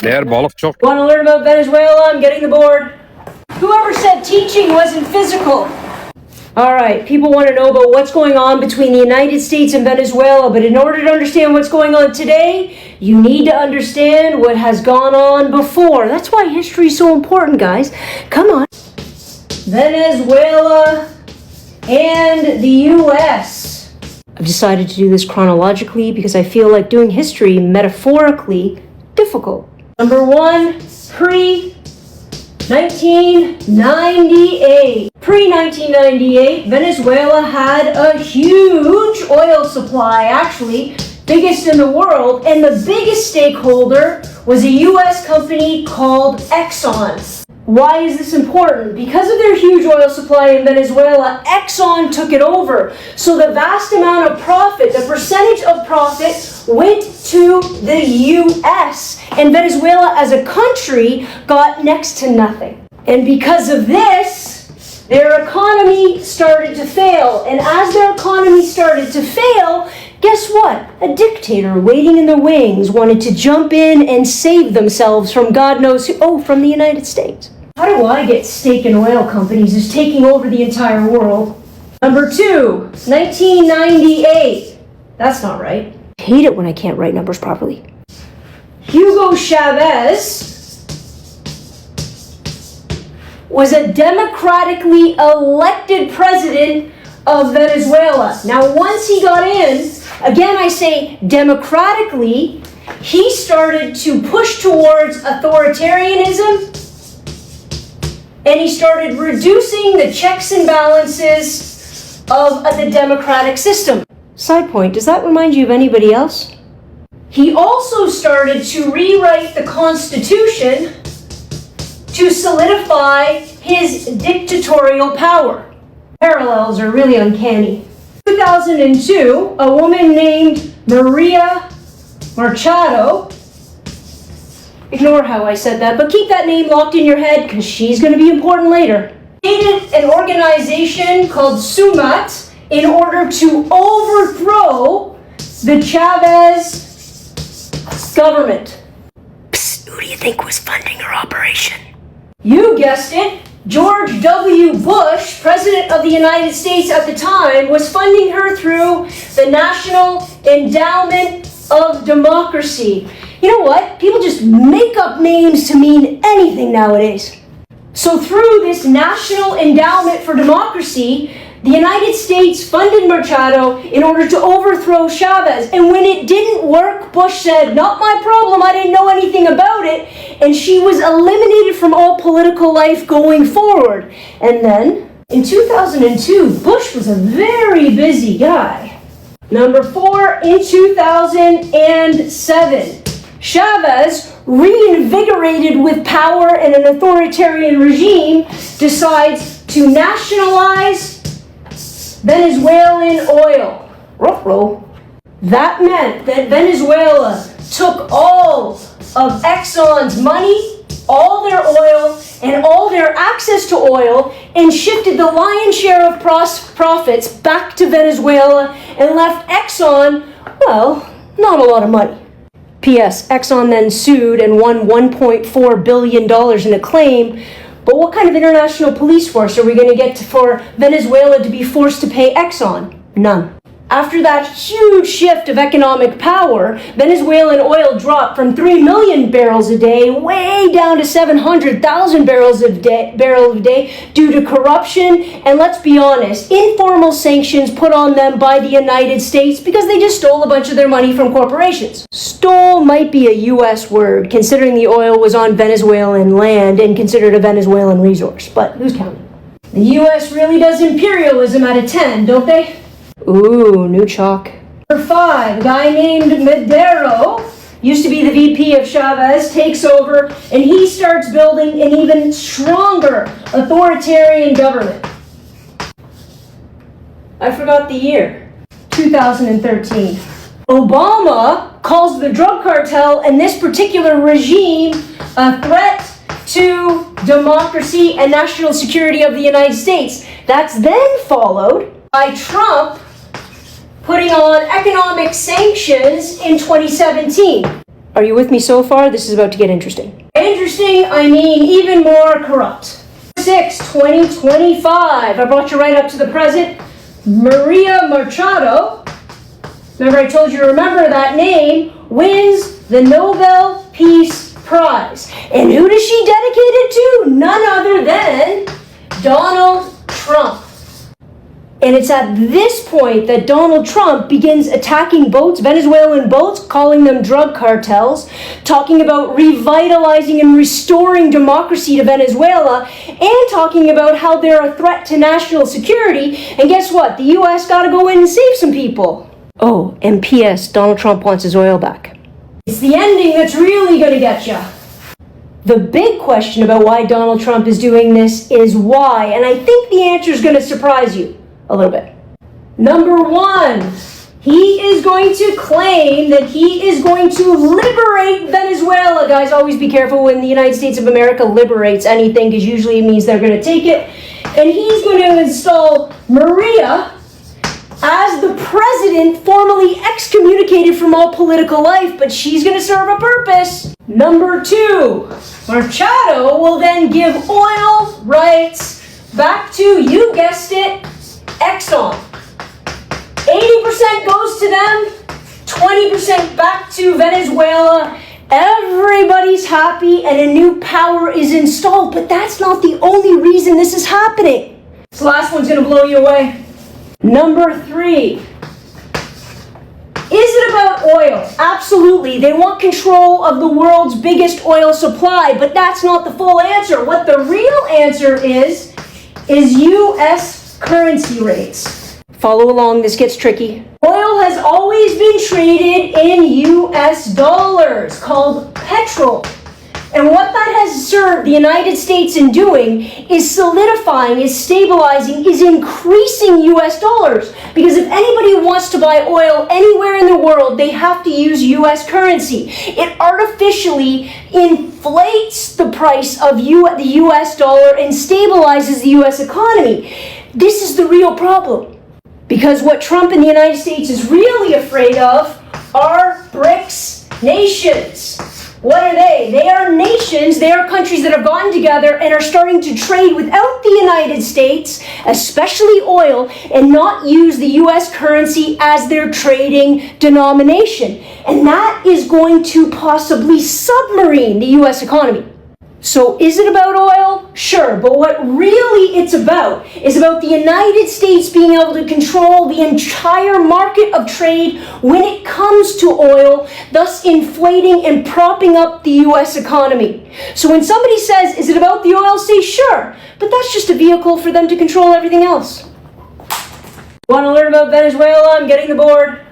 Değer balık çok. Want to learn about Venezuela? I'm getting the board. Whoever said teaching wasn't physical? All right, people want to know about what's going on between the United States and Venezuela, but in order to understand what's going on today, you need to understand what has gone on before. That's why history is so important, guys. Come on. Venezuela and the U.S. I've decided to do this chronologically because I feel like doing history metaphorically difficult. Number one, pre-1998. Pre-1998, Venezuela had a huge oil supply, actually, biggest in the world, and the biggest stakeholder was a U.S. company called Exxon. Why is this important? Because of their huge oil supply in Venezuela, Exxon took it over. So the vast amount of profit, the percentage of profit, went to the U.S. And Venezuela as a country got next to nothing. And because of this, their economy started to fail. And as their economy started to fail, guess what? A dictator waiting in the wings wanted to jump in and save themselves from God knows who. Oh, from the United States. How do I get stake in oil companies is taking over the entire world? Number two, 1998. That's not right. I hate it when I can't write numbers properly. Hugo Chavez was a democratically elected president of Venezuela. Now, once he got in, again I say democratically, he started to push towards authoritarianism, and he started reducing the checks and balances of the democratic system. Side point, does that remind you of anybody else? He also started to rewrite the Constitution to solidify his dictatorial power. Parallels are really uncanny. 2002, a woman named Maria Machado, ignore how I said that, but keep that name locked in your head because she's going to be important later, created an organization called SUMAT in order to overthrow the Chavez government. Psst, who do you think was funding her operation? You guessed it. George W. Bush, President of the United States at the time, was funding her through the National Endowment of Democracy. You know what? People just make up names to mean anything nowadays. So through this National Endowment for Democracy, the United States funded Machado in order to overthrow Chavez. And when it didn't work, Bush said, "Not my problem, I didn't know anything about it." And she was eliminated from all political life going forward. And then, in 2002, Bush was a very busy guy. Number four, in 2007, Chavez, reinvigorated with power and an authoritarian regime, decides to nationalize Venezuelan oil. Ruh-roh. That meant that Venezuela took all of Exxon's money, all their oil, and all their access to oil, and shifted the lion's share of profits back to Venezuela and left Exxon, well, not a lot of money. P.S. Exxon then sued and won $1.4 billion in a claim. But what kind of international police force are we going to get for Venezuela to be forced to pay Exxon? None. After that huge shift of economic power, Venezuelan oil dropped from 3 million barrels a day way down to 700,000 barrels a day due to corruption and, let's be honest, informal sanctions put on them by the United States because they just stole a bunch of their money from corporations. Stole might be a U.S. word, considering the oil was on Venezuelan land and considered a Venezuelan resource, but who's counting? The U.S. really does imperialism out of 10, don't they? Ooh, new chalk. Number 5, a guy named Madero, used to be the VP of Chavez, takes over, and he starts building an even stronger authoritarian government. I forgot the year. 2013. Obama calls the drug cartel and this particular regime a threat to democracy and national security of the United States. That's then followed by Trump putting on economic sanctions in 2017. Are you with me so far? This is about to get interesting. Interesting, I mean even more corrupt. 6, 2025. I brought you right up to the present. Maria Machado, remember I told you to remember that name, wins the Nobel Peace Prize. And who does she dedicate it to? None other than Donald Trump. And it's at this point that Donald Trump begins attacking boats, Venezuelan boats, calling them drug cartels, talking about revitalizing and restoring democracy to Venezuela, and talking about how they're a threat to national security. And guess what? The U.S. got to go in and save some people. Oh, and P.S. Donald Trump wants his oil back. It's the ending that's really going to get you. The big question about why Donald Trump is doing this is why, and I think the answer is going to surprise you a little bit. Number 1, he is going to claim that he is going to liberate Venezuela. Guys, always be careful when the United States of America liberates anything, because usually it means they're going to take it. And he's going to install Maria as the president, formally excommunicated from all political life, but she's going to serve a purpose. Number 2, Machado will then give oil rights back to, you guessed it, Exxon. 80% goes to them, 20% back to Venezuela. Everybody's happy and a new power is installed, but that's not the only reason this is happening. This last one's going to blow you away. Number 3. Is it about oil? Absolutely. They want control of the world's biggest oil supply, but that's not the full answer. What the real answer is U.S. currency rates. Follow along, this gets tricky. Oil has always been traded in U.S. dollars, called petrol. And what that has served the United States in doing is solidifying, is stabilizing, is increasing U.S. dollars. Because if anybody wants to buy oil anywhere in the world, they have to use U.S. currency. It artificially inflates the price of the U.S. dollar and stabilizes the U.S. economy. This is the real problem. Because what Trump and the United States is really afraid of are BRICS nations. What are they? They are nations, they are countries that have gotten together and are starting to trade without the United States, especially oil, and not use the U.S. currency as their trading denomination. And that is going to possibly submarine the U.S. economy. So is it about oil? Sure, but what really it's about is about the United States being able to control the entire market of trade when it comes to oil, thus inflating and propping up the U.S. economy. So when somebody says, is it about the oil? Say sure, but that's just a vehicle for them to control everything else. Want to learn about Venezuela? I'm getting the board.